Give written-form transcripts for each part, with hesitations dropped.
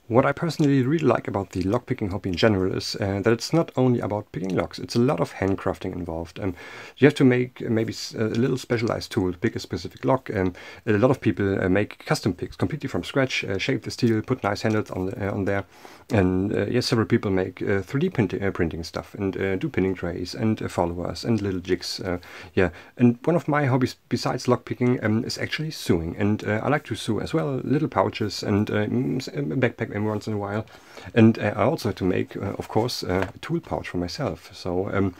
What I personally really like about the lockpicking hobby in general is that it's not only about picking locks, it's a lot of handcrafting involved. You have to make maybe a little specialized tool to pick a specific lock. A lot of people make custom picks completely from scratch, shape the steel, put nice handles on there. And yes, several people make 3D printing stuff and do pinning trays and followers and little jigs. Yeah, and one of my hobbies besides lockpicking is actually sewing. And I like to sew as well, little pouches and a backpack every once in a while. And I also had to make, of course, a tool pouch for myself. So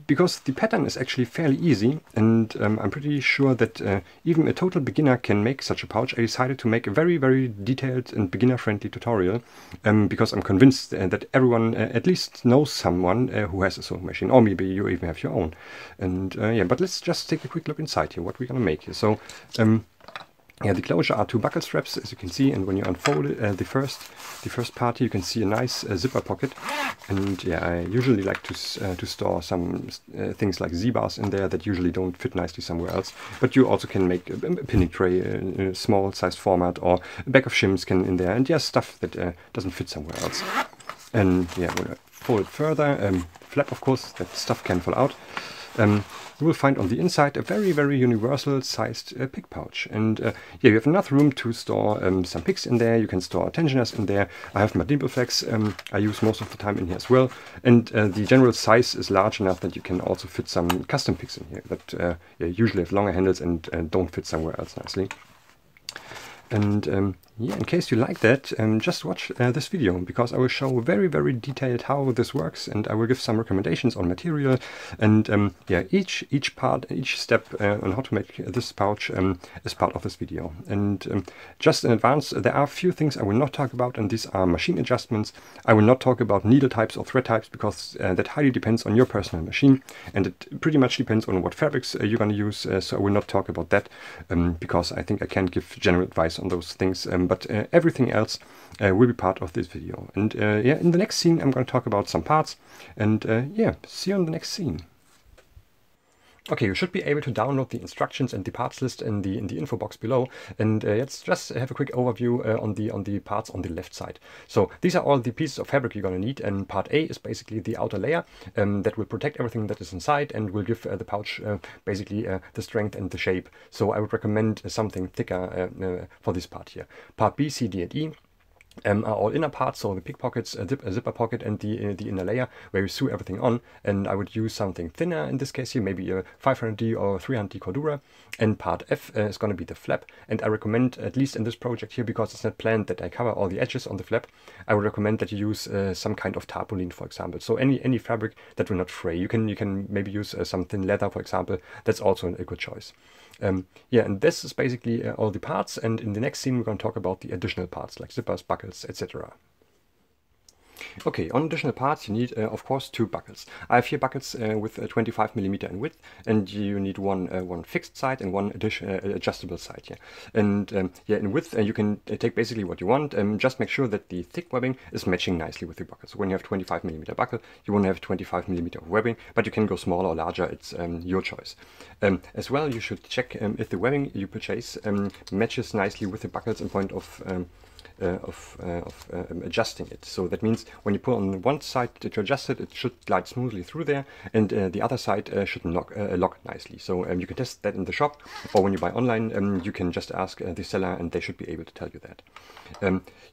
because the pattern is actually fairly easy, and I'm pretty sure that even a total beginner can make such a pouch, I decided to make a very, very detailed and beginner-friendly tutorial because I'm convinced that everyone at least knows someone who has a sewing machine, or maybe you even have your own. And yeah, but let's just take a quick look inside here, what we're gonna make here. So yeah, the closure are two buckle straps, as you can see, and when you unfold it, the first part here, you can see a nice zipper pocket. And yeah, I usually like to store some things like Z-bars in there that usually don't fit nicely somewhere else. But you also can make a pinning tray in a small sized format, or a bag of shims can in there, and yeah, stuff that doesn't fit somewhere else. And yeah, when I fold it further, flap, of course, that stuff can fall out. You will find on the inside a very, very universal sized pick pouch. And yeah, you have enough room to store some picks in there. You can store tensioners in there. I have my dimple flex I use most of the time in here as well. And the general size is large enough that you can also fit some custom picks in here that yeah, usually have longer handles and don't fit somewhere else nicely. And yeah, in case you like that, just watch this video, because I will show very, very detailed how this works, and I will give some recommendations on material, and yeah, each step on how to make this pouch is part of this video. And just in advance, there are a few things I will not talk about, and these are machine adjustments. I will not talk about needle types or thread types, because that highly depends on your personal machine, and it pretty much depends on what fabrics you're going to use, so I will not talk about that, because I think I can't give general advice on those things. But everything else will be part of this video. And yeah, in the next scene I'm going to talk about some parts, and yeah, see you on the next scene. Okay, you should be able to download the instructions and the parts list in the info box below, and let's just have a quick overview on the parts on the left side. So these are all the pieces of fabric you're going to need, and part A is basically the outer layer that will protect everything that is inside and will give the pouch basically the strength and the shape. So I would recommend something thicker for this part here. Part B, C, D, and E are all inner parts, so the pick pockets, a zipper pocket, and the inner layer where you sew everything on. And I would use something thinner in this case here, maybe a 500D or 300D Cordura. And part F is going to be the flap, and I recommend, at least in this project here, because it's not planned that I cover all the edges on the flap, I would recommend that you use some kind of tarpaulin, for example. So any fabric that will not fray. You can maybe use some thin leather, for example. That's also a good choice. Yeah, and this is basically all the parts, and in the next scene we're going to talk about the additional parts like zippers, buckles, etc. Okay, on additional parts you need, of course, two buckles. I have here buckles with 25mm in width, and you need one fixed side and one adjustable side here. And yeah, in width you can take basically what you want. Just make sure that the thick webbing is matching nicely with the buckle. So when you have 25mm buckle, you want to have 25mm of webbing, but you can go smaller or larger. It's your choice. As well, you should check if the webbing you purchase matches nicely with the buckles in point of adjusting it. So that means when you pull on one side to adjust it, it should glide smoothly through there, and the other side should lock nicely. So you can test that in the shop, or when you buy online, you can just ask the seller and they should be able to tell you that.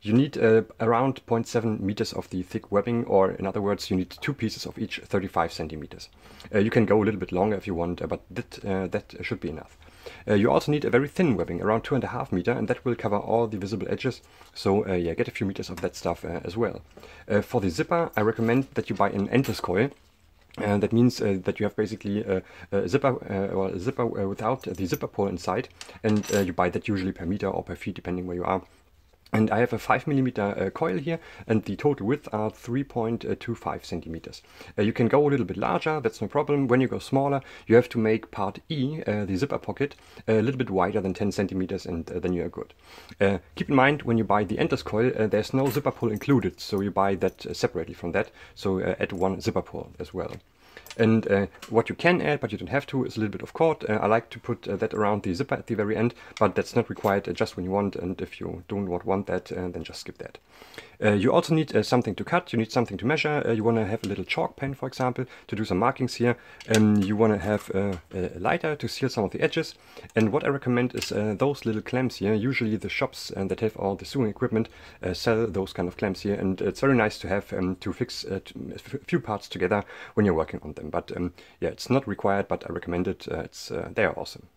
You need around 0.7 meters of the thick webbing, or in other words, you need two pieces of each 35 centimeters. You can go a little bit longer if you want, but that should be enough. You also need a very thin webbing, around 2.5 meters, and that will cover all the visible edges. So yeah, get a few meters of that stuff as well. For the zipper, I recommend that you buy an endless coil. That means that you have basically a zipper without the zipper pull inside, and you buy that usually per meter or per feet, depending where you are. And I have a 5mm coil here, and the total width are 3.25 centimeters. You can go a little bit larger, that's no problem. When you go smaller, you have to make part E, the zipper pocket, a little bit wider than 10 centimeters, and then you are good. Keep in mind, when you buy the endless coil, there's no zipper pull included, so you buy that separately from that, so add one zipper pull as well. And what you can add, but you don't have to, is a little bit of cord. I like to put that around the zipper at the very end, but that's not required, just when you want, and if you don't want that, then just skip that. You also need something to cut, you need something to measure. You want to have a little chalk pen, for example, to do some markings here. You want to have a lighter to seal some of the edges. And what I recommend is those little clamps here. Usually the shops that have all the sewing equipment sell those kind of clamps here, and it's very nice to have to fix a few parts together when you're working on them. But yeah, it's not required, but I recommend it. They are awesome.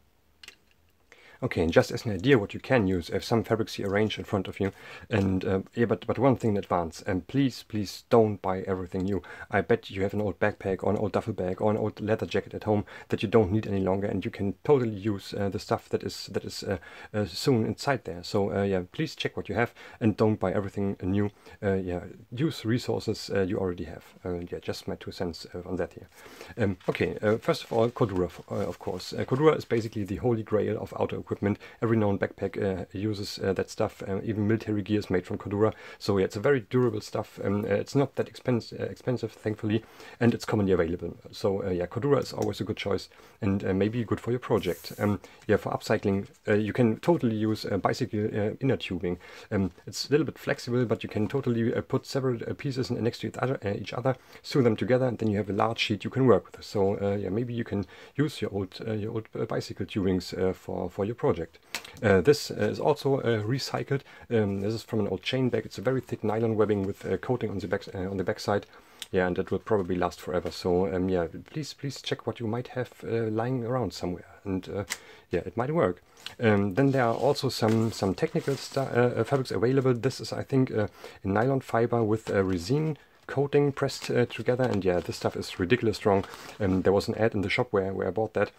Okay, and just as an idea what you can use, I have some fabrics here arranged in front of you, and yeah, but one thing in advance, and please don't buy everything new. I bet you have an old backpack or an old duffel bag or an old leather jacket at home that you don't need any longer, and you can totally use the stuff that is sewn inside there. So yeah, please check what you have and don't buy everything new. Yeah, use resources you already have. Yeah, just my 2 cents on that here. Okay, first of all, Cordura, of course. Cordura is basically the holy grail of outdoor equipment. Every known backpack uses that stuff. Even military gear is made from Cordura. So yeah, it's a very durable stuff. It's not that expensive, thankfully, and it's commonly available. So yeah, Cordura is always a good choice, and maybe good for your project. Yeah, for upcycling, you can totally use bicycle inner tubing. It's a little bit flexible, but you can totally put several pieces next to each other, sew them together, and then you have a large sheet you can work with. So yeah, maybe you can use your old bicycle tubings for your project. This is also recycled. This is from an old chain bag. It's a very thick nylon webbing with coating on the back side. Yeah, and that will probably last forever. So yeah, please check what you might have lying around somewhere, and yeah, it might work. Then there are also some technical fabrics available. This is, I think, a nylon fiber with resin coating pressed together, and yeah, this stuff is ridiculous strong. There was an ad in the shop where I bought that.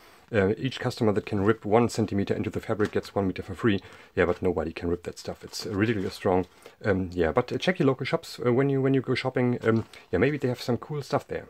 Each customer that can rip 1 centimeter into the fabric gets 1 meter for free. Yeah, but nobody can rip that stuff. It's ridiculous strong. Yeah, but check your local shops when you go shopping. Yeah, maybe they have some cool stuff there.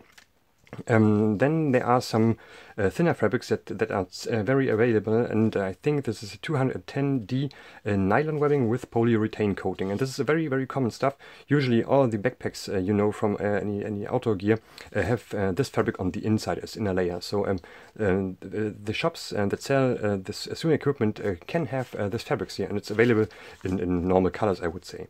Then there are some thinner fabrics that are very available, and I think this is a 210D nylon webbing with polyurethane coating, and this is a very common stuff. Usually all the backpacks you know from any outdoor gear have this fabric on the inside as inner layer. So the shops that sell this sewing equipment can have this fabrics here, and it's available in normal colors, I would say.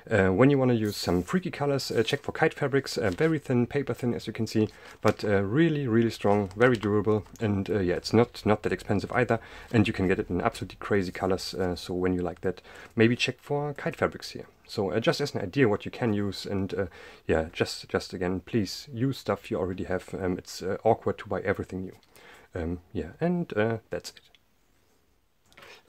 When you want to use some freaky colors, check for kite fabrics. Very thin, paper thin, as you can see, but really strong, very durable, and yeah, it's not that expensive either, and you can get it in absolutely crazy colors. So when you like that, maybe check for kite fabrics here. So just as an idea what you can use, and yeah, just again, please use stuff you already have. It's awkward to buy everything new. Yeah, and that's it.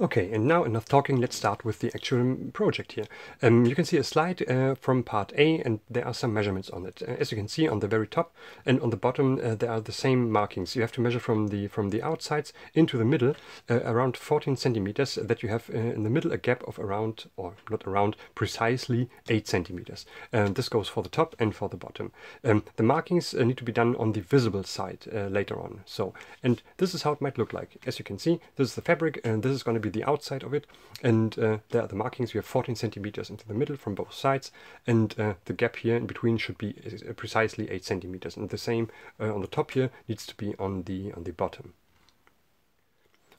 Okay, and now enough talking, let's start with the actual project here. You can see a slide from part A, and there are some measurements on it. As you can see on the very top and on the bottom there are the same markings. You have to measure from the outsides into the middle around 14 centimeters, that you have in the middle a gap of around, or not around, precisely 8 centimeters. This goes for the top and for the bottom. The markings need to be done on the visible side later on. So, and this is how it might look like. As you can see, this is the fabric, and this is going to be the outside of it, and there are the markings. We have 14 centimeters into the middle from both sides, and the gap here in between should be precisely 8 centimeters, and the same on the top here needs to be on the bottom.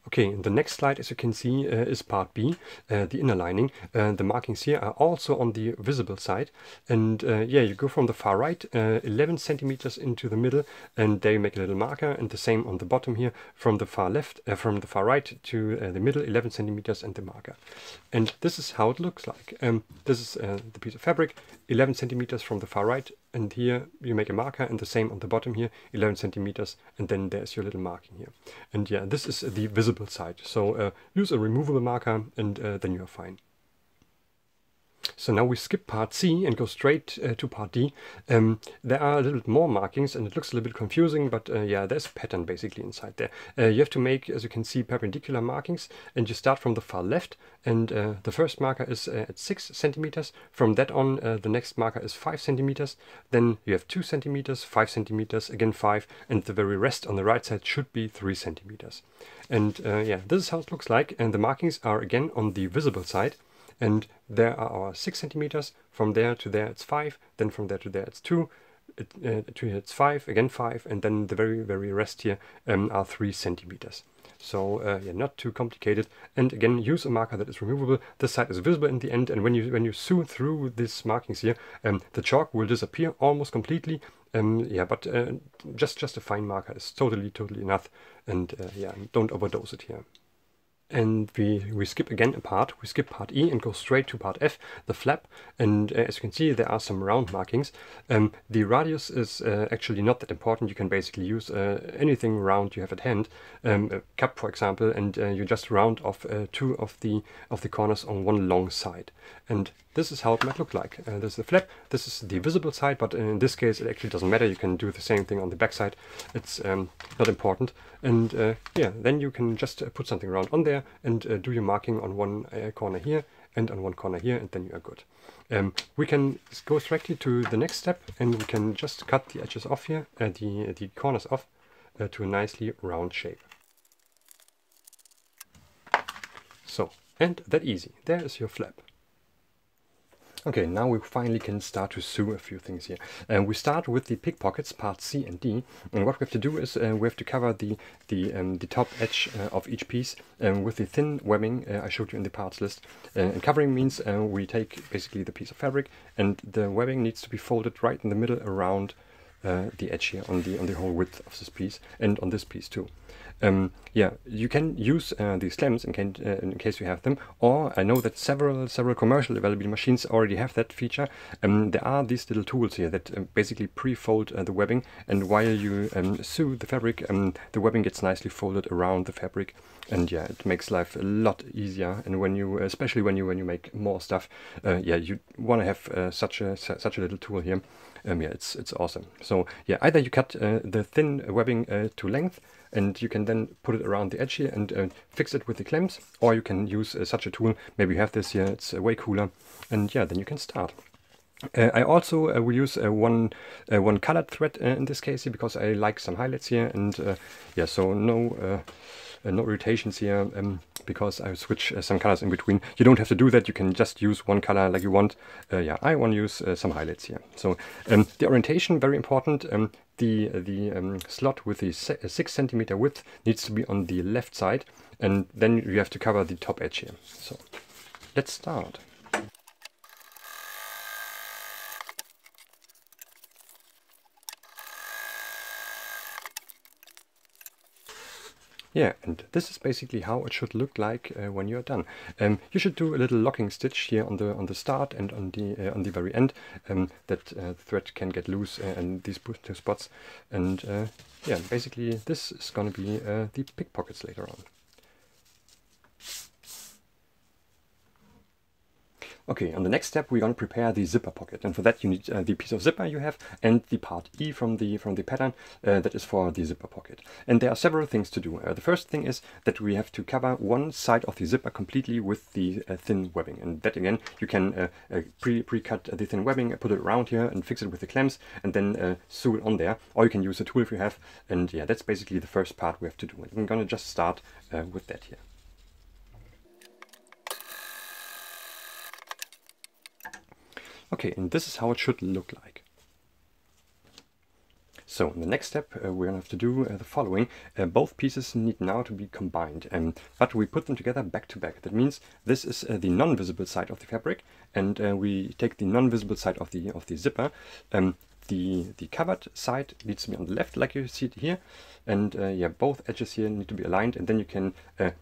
Okay, the next slide, as you can see, is part B, the inner lining. The markings here are also on the visible side, and yeah, you go from the far right 11 centimeters into the middle, and there you make a little marker, and the same on the bottom here, from the far left, from the far right to the middle, 11 centimeters and the marker. And this is how it looks like. This is the piece of fabric, 11 centimeters from the far right, and here you make a marker, and the same on the bottom here, 11 centimeters, and then there's your little marking here. And yeah, this is the visible side. So use a removable marker, and then you're fine. So now we skip part C and go straight to part D. There are a little bit more markings, and it looks a little bit confusing, but yeah, there's a pattern basically inside there. You have to make, as you can see, perpendicular markings, and you start from the far left, and the first marker is at 6 centimeters. From that on, the next marker is 5 centimeters. Then you have 2 centimeters, 5 centimeters, again 5, and the very rest on the right side should be 3 centimeters. And yeah, this is how it looks like, and the markings are again on the visible side. And there are our 6 centimeters, from there to there it's 5, then from there to there it's 2, it's 5, again 5, and then the very rest here are 3 centimeters. So yeah, not too complicated. And again, use a marker that is removable. This side is visible in the end, and when you sew through these markings here, the chalk will disappear almost completely. Yeah, but just a fine marker is totally enough, and yeah, don't overdose it here. And we skip again a part. We skip part E and go straight to part F, the flap. And as you can see, there are some round markings. The radius is actually not that important. You can basically use anything round you have at hand, a cup for example, and you just round off 2 of the corners on one long side. And this is how it might look like. This is the flap. This is the visible side, but in this case it actually doesn't matter. You can do the same thing on the back side. It's not important. And yeah, then you can just put something round on there and do your marking on one corner here and on one corner here, and then you are good. We can go directly to the next step, and we can just cut the edges off here, the corners off, to a nicely round shape. So, and that easy. There is your flap. Okay, now we finally can start to sew a few things here. We start with the pickpockets, parts C and D, and what we have to do is we have to cover the top edge of each piece with the thin webbing I showed you in the parts list. And covering means we take basically the piece of fabric, and the webbing needs to be folded right in the middle around the edge here on the whole width of this piece, and on this piece too. Yeah, you can use these clamps in case you have them, or I know that several commercial available machines already have that feature. There are these little tools here that basically pre-fold the webbing, and while you sew the fabric, the webbing gets nicely folded around the fabric, and yeah, it makes life a lot easier. And when you, especially when you make more stuff, yeah, you want to have such a little tool here. Yeah, it's awesome. So yeah, either you cut the thin webbing to length, and you can then put it around the edge here and fix it with the clamps, or you can use such a tool. Maybe you have this here, it's way cooler, and yeah, then you can start. I also will use one colored thread in this case here, because I like some highlights here, and yeah, so no irritations here, because I switch some colors in between. You don't have to do that, you can just use one color like you want. Yeah, I want to use some highlights here. So the orientation, very important. The slot with the 6 centimeter width needs to be on the left side, and then you have to cover the top edge here. So let's start. Yeah, and this is basically how it should look like when you're done. You should do a little locking stitch here on the start and on the very end, that the thread can get loose in these two spots. And yeah, basically this is going to be the pickpockets later on. Okay, on the next step we're going to prepare the zipper pocket, and for that you need the piece of zipper you have and the part E from the pattern that is for the zipper pocket. And there are several things to do. The first thing is that we have to cover one side of the zipper completely with the thin webbing, and that again you can pre-cut the thin webbing, put it around here and fix it with the clamps, and then sew it on there, or you can use a tool if you have. And yeah, that's basically the first part we have to do, and I'm going to just start with that here. Okay, and this is how it should look like. So in the next step we're going to have to do the following. Both pieces need now to be combined, but we put them together back to back. That means this is the non-visible side of the fabric, and we take the non-visible side of the zipper. The covered side needs to be on the left, like you see it here, and yeah, both edges here need to be aligned, and then you can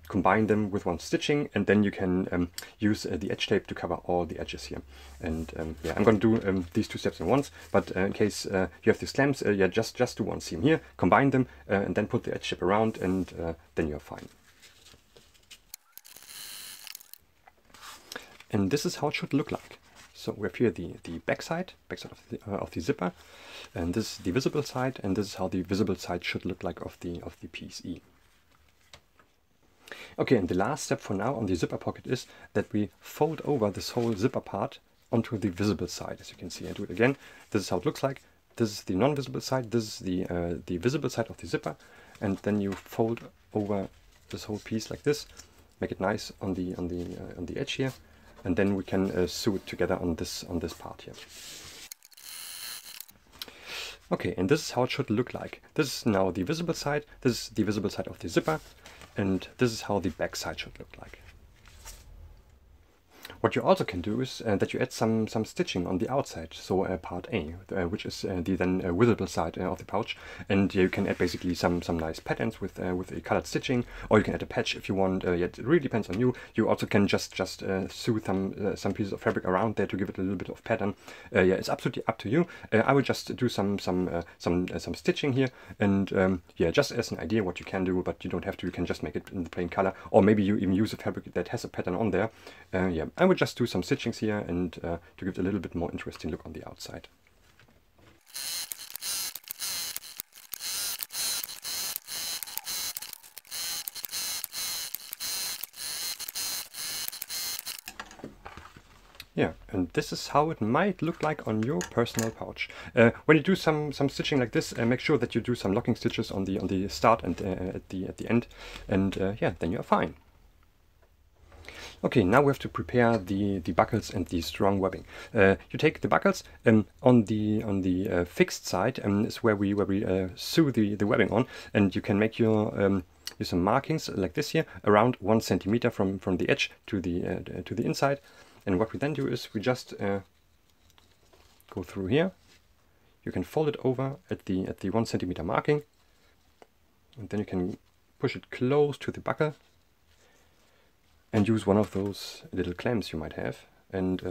combine them with one stitching, and then you can use the edge tape to cover all the edges here. And yeah, I'm going to do these two steps in once, but in case you have these clamps, yeah, just do one seam here, combine them, and then put the edge tape around, and then you're fine. And this is how it should look like. So we have here the backside of the zipper, and this is the visible side, and this is how the visible side should look like of the piece E. Okay, and the last step for now on the zipper pocket is that we fold over this whole zipper part onto the visible side. As you can see, I do it again. This is how it looks like. This is the non-visible side. This is the visible side of the zipper, and then you fold over this whole piece like this. Make it nice on the edge here. And then we can sew it together on this part here. Okay, and this is how it should look like. This is now the visible side, this is the visible side of the zipper, and this is how the back side should look like. What you also can do is that you add some stitching on the outside, so part A, which is the then visible side of the pouch, and you can add basically some nice patterns with a colored stitching, or you can add a patch if you want. Yeah, it really depends on you. You also can just sew some pieces of fabric around there to give it a little bit of pattern. Yeah, it's absolutely up to you. I will just do some stitching here, and yeah, just as an idea what you can do, but you don't have to. You can just make it in the plain color, or maybe you even use a fabric that has a pattern on there. Yeah, I would just do some stitchings here and to give it a little bit more interesting look on the outside. Yeah, and this is how it might look like on your personal pouch. When you do some stitching like this, make sure that you do some locking stitches on the start and at the end, and yeah, then you're fine. Okay, now we have to prepare the buckles and the strong webbing. You take the buckles on the fixed side is where we sew the webbing on, and you can make your some markings like this here around 1 centimeter from the edge to the inside. And what we then do is we just go through here. You can fold it over at the 1 centimeter marking, and then you can push it close to the buckle. And use one of those little clamps you might have, and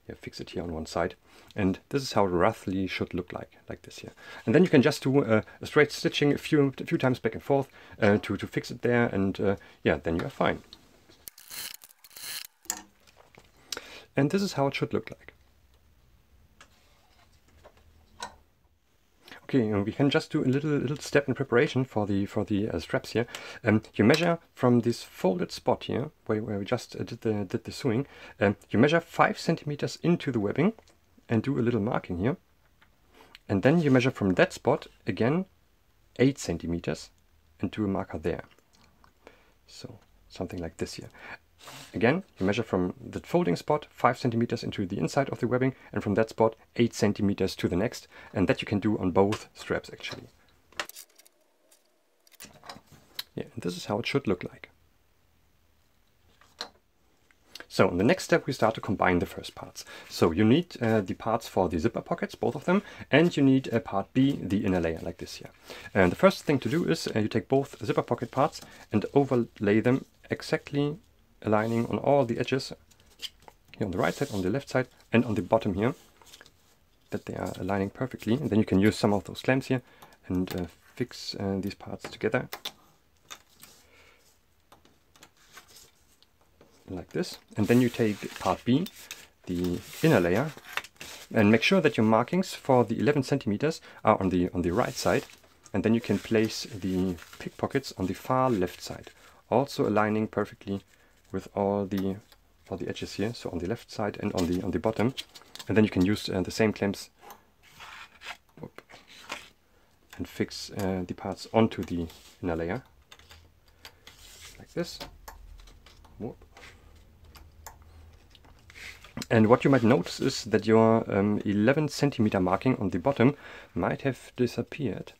yeah, fix it here on one side. And this is how it roughly should look like this here. And then you can just do a straight stitching a few times back and forth to fix it there, and yeah, then you are fine. And this is how it should look like. Okay, we can just do a little step in preparation for the straps here. You measure from this folded spot here, where we just did the sewing. You measure 5 centimeters into the webbing, and do a little marking here. And then you measure from that spot again 8 centimeters, and do a marker there. So something like this here. Again, you measure from the folding spot 5 centimeters into the inside of the webbing, and from that spot 8 centimeters to the next, and that you can do on both straps actually. Yeah, and this is how it should look like. So in the next step we start to combine the first parts. So you need the parts for the zipper pockets, both of them, and you need part B, the inner layer, like this here. And the first thing to do is you take both zipper pocket parts and overlay them exactly, aligning on all the edges, here on the right side, on the left side, and on the bottom here, that they are aligning perfectly. And then you can use some of those clamps here and fix these parts together, like this. And then you take part B, the inner layer, and make sure that your markings for the 11 centimeters are on the right side, and then you can place the pickpockets on the far left side, also aligning perfectly with all the edges here, so on the left side and on the bottom. And then you can use the same clamps and fix the parts onto the inner layer, like this. And what you might notice is that your 11 centimeter marking on the bottom might have disappeared.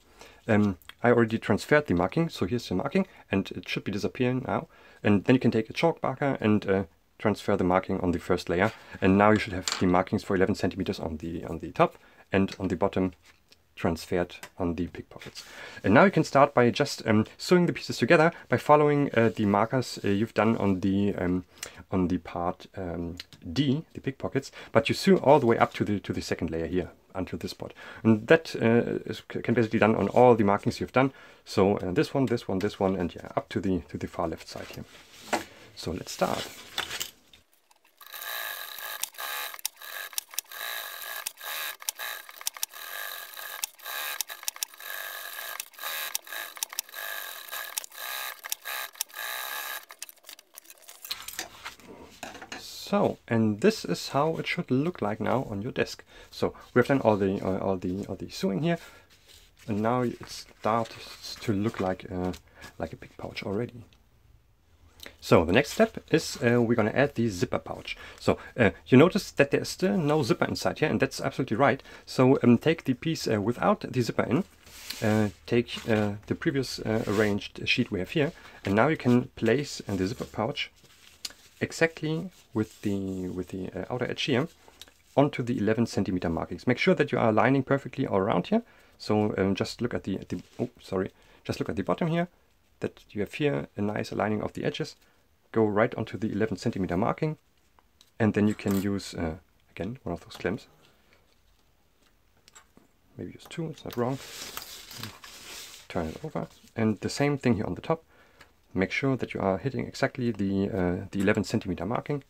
I already transferred the marking, so here's the marking, and it should be disappearing now. And then you can take a chalk marker and transfer the marking on the first layer, and now you should have the markings for 11 centimeters on the top, and on the bottom transferred on the pickpockets. And now you can start by just sewing the pieces together by following the markers you've done on the part D, the pickpockets, but you sew all the way up to the second layer here, until this spot. And that can basically be done on all the markings you've done. So this one, this one, this one, and yeah, up to the far left side here. So let's start. So, and this is how it should look like now on your desk. So we have done all the sewing here, and now it starts to look like a pick pouch already. So the next step is we're going to add the zipper pouch. So you notice that there's still no zipper inside here, and that's absolutely right. So take the piece without the zipper in, take the previous arranged sheet we have here, and now you can place the zipper pouch exactly with the outer edge here onto the 11 centimeter markings. Make sure that you are aligning perfectly all around here. So just look at just look at the bottom here, that you have here a nice aligning of the edges. Go right onto the 11 centimeter marking, and then you can use again one of those clamps. Maybe use two, it's not wrong. Turn it over, and the same thing here on the top. Make sure that you are hitting exactly the 11 centimeter marking.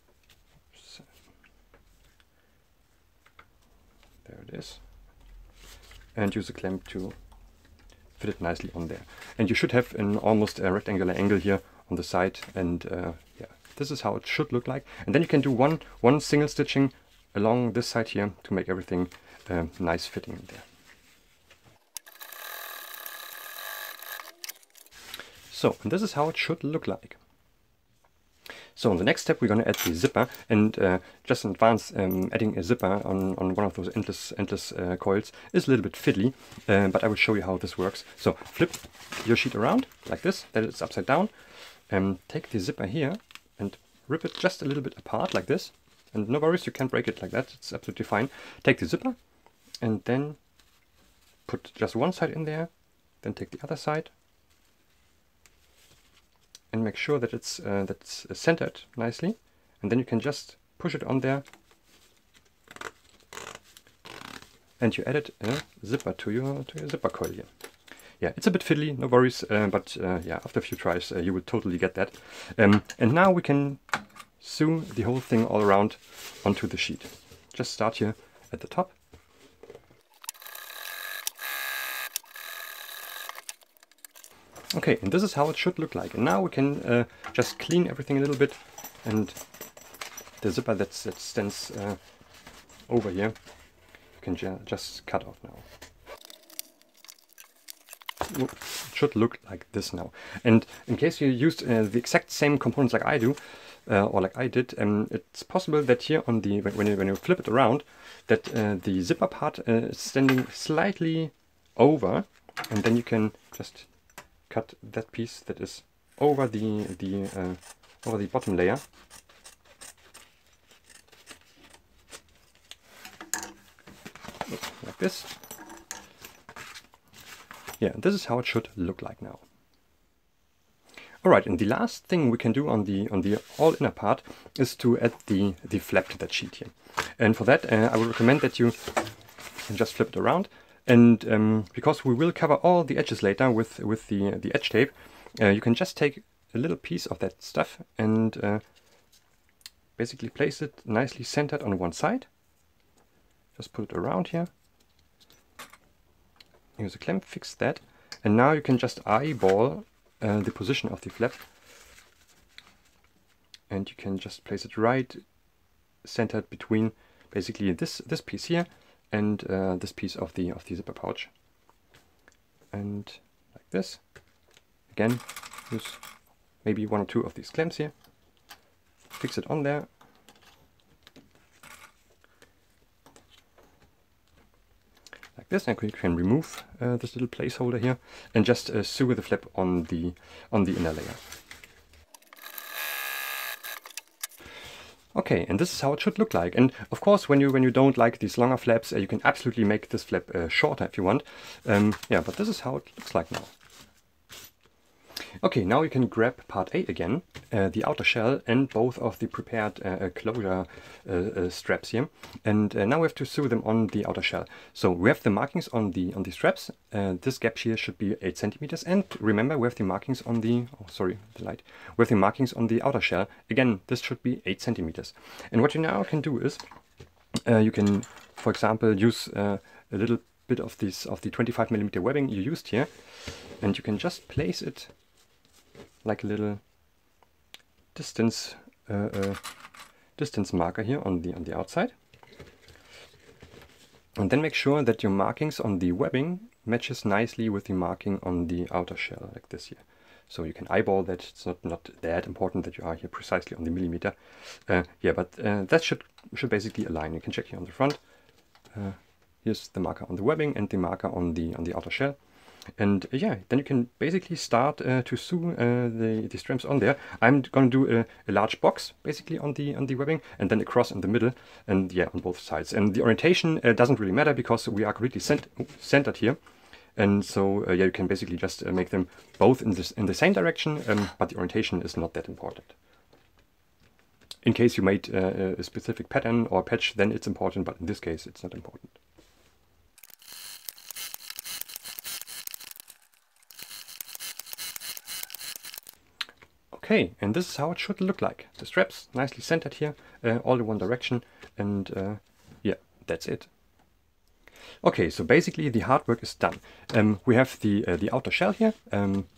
There it is. And use a clamp to fit it nicely on there. And you should have an almost rectangular angle here on the side, and yeah, this is how it should look like. And then you can do one single stitching along this side here to make everything nice fitting in there. So, and this is how it should look like. So in the next step we're going to add the zipper, and just in advance, adding a zipper on one of those endless coils is a little bit fiddly, but I will show you how this works. So flip your sheet around like this, that it's upside down, take the zipper here and rip it just a little bit apart like this, and no worries, you can break it like that, it's absolutely fine. Take the zipper and then put just one side in there, then take the other side, and make sure that it's centered nicely, and then you can just push it on there, and you added a zipper to your zipper coil here. Yeah, it's a bit fiddly, no worries, but yeah, after a few tries you will totally get that. And now we can sew the whole thing all around onto the sheet. Just start here at the top. Okay, and this is how it should look like. And now we can just clean everything a little bit, and the zipper that stands over here, you can just cut off now. It should look like this now. And in case you used the exact same components like I do, or like I did, it's possible that here on the when you flip it around, that the zipper part is standing slightly over, and then you can just cut that piece that is over the bottom layer. Like this. Yeah, this is how it should look like now. Alright, and the last thing we can do on the all inner part is to add the flap to that sheet here. And for that I would recommend that you can just flip it around. And because we will cover all the edges later with the edge tape, you can just take a little piece of that stuff and basically place it nicely centered on one side. Just put it around here. Use a clamp, fix that, and now you can just eyeball the position of the flap, and you can just place it right centered between basically this piece here and this piece of the zipper pouch, and like this. Again, use maybe one or two of these clamps here, fix it on there, like this, and you can remove this little placeholder here and just sew the flap on the inner layer. Okay, and this is how it should look like. And of course, when you don't like these longer flaps, you can absolutely make this flap shorter if you want. Yeah, but this is how it looks like now. Okay, now you can grab part A again, the outer shell and both of the prepared closure straps here. And now we have to sew them on the outer shell. So we have the markings on the straps. This gap here should be 8 centimeters. And remember, we have the markings on the, oh sorry, the light. We have the markings on the outer shell. Again, this should be 8 centimeters. And what you now can do is, you can, for example, use a little bit of the 25mm webbing you used here, and you can just place it like a little distance marker here on the outside, and then make sure that your markings on the webbing matches nicely with the marking on the outer shell, like this here. so you can eyeball that. It's not that important that you are here precisely on the millimeter. Yeah, but that should basically align. You can check here on the front. Here's the marker on the webbing and the marker on the outer shell. And yeah, then you can basically start to sew the strands on there. I'm going to do a large box basically on the webbing, and then a cross in the middle, and yeah, on both sides. And the orientation doesn't really matter because we are completely centered here. And so yeah, you can basically just make them both in the same direction, but the orientation is not that important. In case you made a specific pattern or patch, then it's important, but in this case it's not important. Okay, and this is how it should look like. The straps nicely centered here, all in one direction, and yeah, that's it. Okay, so basically the hard work is done. We have the outer shell here.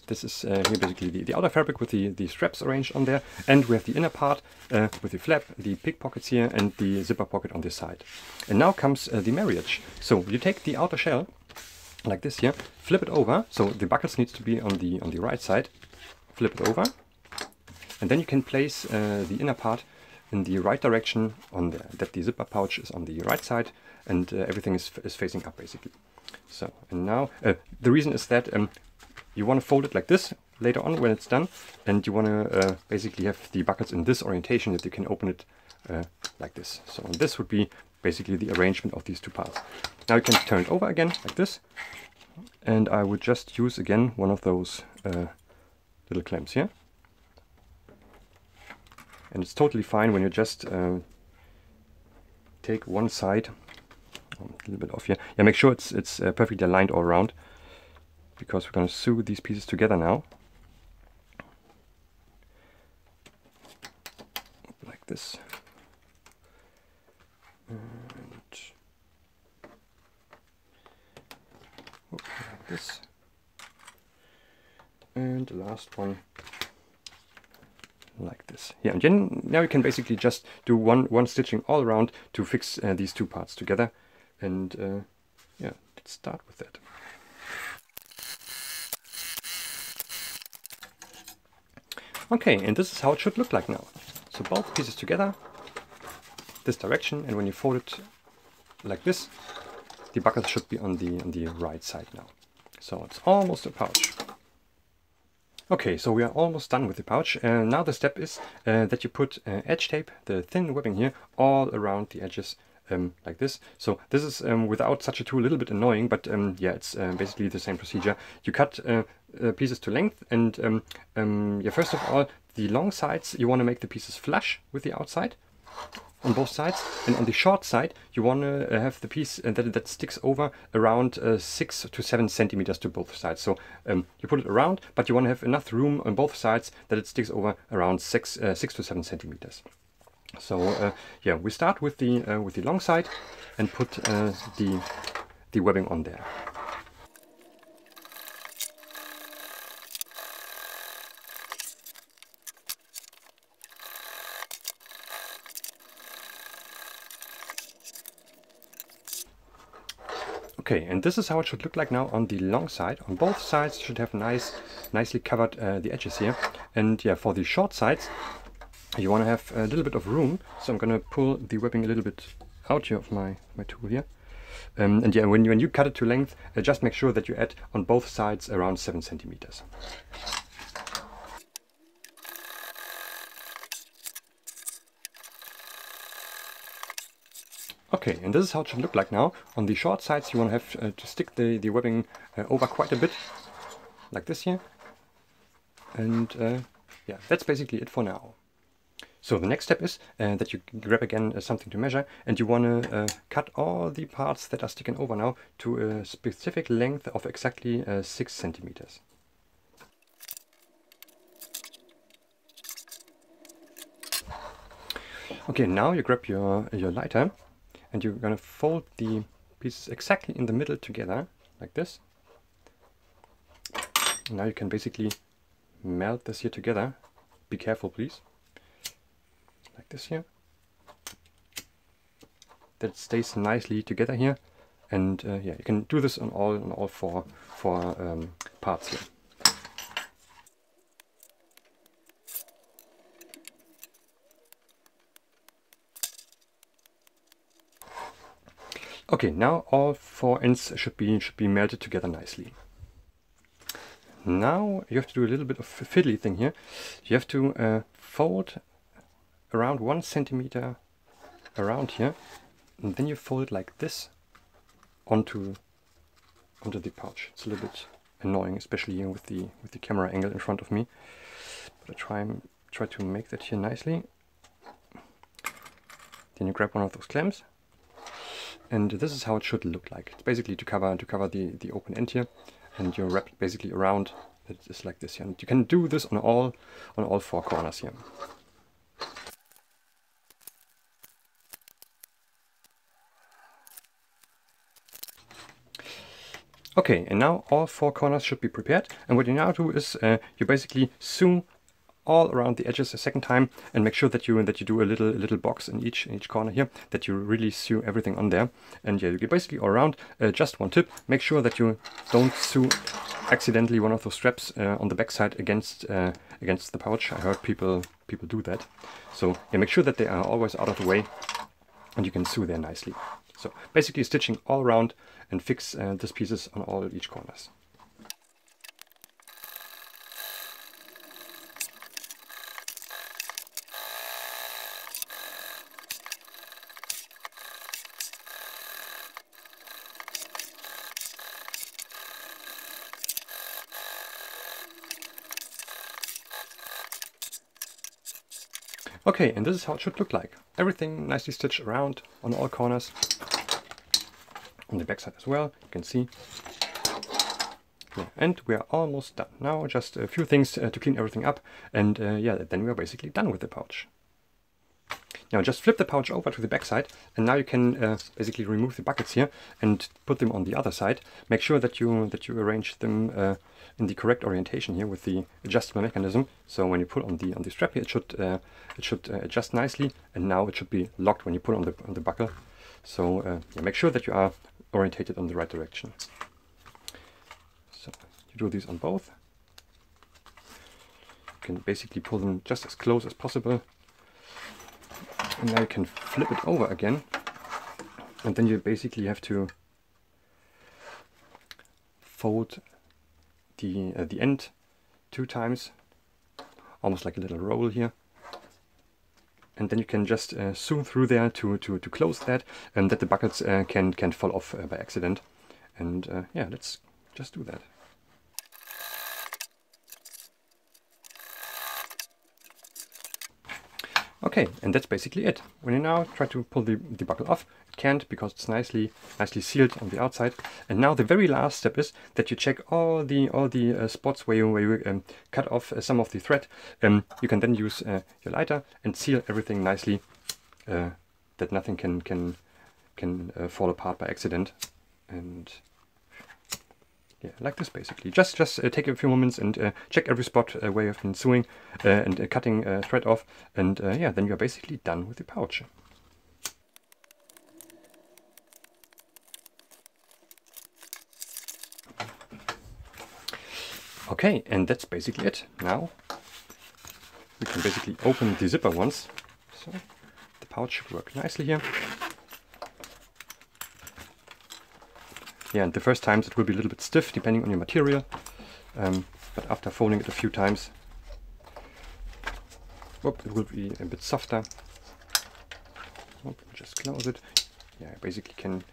This is here basically the outer fabric with the straps arranged on there, and we have the inner part with the flap, the pickpockets here, and the zipper pocket on this side. And now comes the marriage. So you take the outer shell like this here, flip it over. So the buckles needs to be on the right side. Flip it over. And then you can place the inner part in the right direction on there, that the zipper pouch is on the right side and everything is facing up basically. So, and now the reason is that you want to fold it like this later on when it's done, and you want to basically have the buckles in this orientation that you can open it like this. So this would be basically the arrangement of these two parts. Now you can turn it over again like this, and I would just use again one of those little clamps here. And it's totally fine when you just take one side, a little bit off here. Yeah, make sure it's perfectly aligned all around, because we're going to sew these pieces together now. Like this. And like this. And the last one. Like this. Yeah, and then now you can basically just do one stitching all around to fix these two parts together, and yeah, let's start with that. Okay, and this is how it should look like now. So both pieces together, this direction, and when you fold it like this, the buckles should be on the right side now. So it's almost a pouch. Okay, so we are almost done with the pouch. Now the step is that you put edge tape, the thin webbing here, all around the edges like this. So this is without such a tool a little bit annoying, but yeah, it's basically the same procedure. You cut pieces to length, and yeah, first of all, the long sides, you want to make the pieces flush with the outside on both sides, and on the short side you want to have the piece that sticks over around 6 to 7 centimeters to both sides. So you put it around, but you want to have enough room on both sides that it sticks over around 6 to 7 centimeters. So yeah, we start with the long side and put the webbing on there. Okay, and this is how it should look like now on the long side. On both sides you should have nicely covered the edges here. And yeah, for the short sides you want to have a little bit of room. So I'm going to pull the webbing a little bit out here of my tool here. And yeah, when you cut it to length, just make sure that you add on both sides around 7 centimeters. Okay, and this is how it should look like now. On the short sides you want to have to stick the webbing over quite a bit, like this here. And yeah, that's basically it for now. So the next step is that you grab again something to measure, and you want to cut all the parts that are sticking over now to a specific length of exactly 6 centimeters. Okay, now you grab your lighter, and you're going to fold the pieces exactly in the middle together, like this. And now you can basically melt this here together. Be careful, please. Like this here. That it stays nicely together here. And yeah, you can do this on all four parts here. Okay, now all four ends should be melted together nicely. Now you have to do a little bit of a fiddly thing here. You have to fold around 1 centimeter around here, and then you fold it like this onto the pouch. It's a little bit annoying, especially here with the camera angle in front of me. But I try to make that here nicely. Then you grab one of those clamps, and this is how it should look like. It's basically to cover the open end here, and you wrap it basically around. It's like this here. And you can do this on all four corners here. Okay, and now all four corners should be prepared. And what you now do is you basically sew all around the edges a second time, and make sure that you do a little box in each corner here, that you really sew everything on there. And yeah, you get basically all around. Just one tip: make sure that you don't sew accidentally one of those straps on the back side against the pouch. I heard people do that. So yeah, make sure that they are always out of the way, and you can sew there nicely. So basically stitching all around and fix these pieces on each corners. Okay, and this is how it should look like. Everything nicely stitched around on all corners. On the back side as well, you can see. Yeah, and we are almost done. Now just a few things to clean everything up, and yeah, then we are basically done with the pouch. Now just flip the pouch over to the back side, and now you can basically remove the buckets here and put them on the other side. Make sure that you arrange them in the correct orientation here with the adjustable mechanism. So when you pull on the strap here, it should adjust nicely, and now it should be locked when you pull on the buckle. So yeah, make sure that you are orientated on the right direction. So you do these on both. You can basically pull them just as close as possible, and now you can flip it over again, and then you basically have to fold the end 2 times, almost like a little roll here. And then you can just sew through there to close that, and that the buckets can fall off by accident. And yeah, let's just do that. Okay, and that's basically it. When you now try to pull the buckle off, it can't, because it's nicely sealed on the outside. And now the very last step is that you check all the spots where you cut off some of the thread. You can then use your lighter and seal everything nicely, that nothing can fall apart by accident. And yeah, like this basically. Just take a few moments and check every spot where you have been sewing and cutting thread off, and yeah, then you're basically done with the pouch. Okay, and that's basically it. Now we can basically open the zipper once, so the pouch should work nicely here. Yeah, and the first times it will be a little bit stiff depending on your material, but after folding it a few times, it will be a bit softer. Just close it. Yeah, I basically can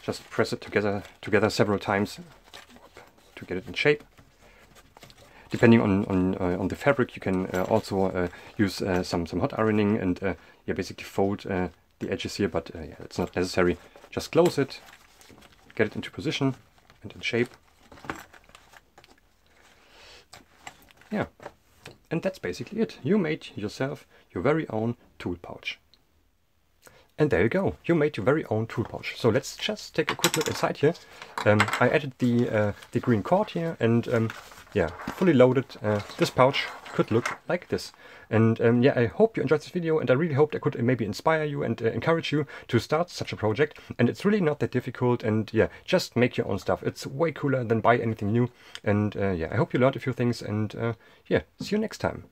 just press it together several times to get it in shape. Depending on the fabric, you can also use some hot ironing and yeah, basically fold the edges here, but yeah, it's not necessary. Just close it, get it into position and in shape. Yeah, and that's basically it. You made yourself your very own tool pouch. And there you go, you made your very own tool pouch. So let's just take a quick look inside here. I added the green cord here, and yeah, fully loaded, this pouch could look like this. And yeah, I hope you enjoyed this video, and I really hope I could maybe inspire you and encourage you to start such a project. And it's really not that difficult, and yeah, just make your own stuff. It's way cooler than buy anything new. And yeah, I hope you learned a few things, and yeah, see you next time.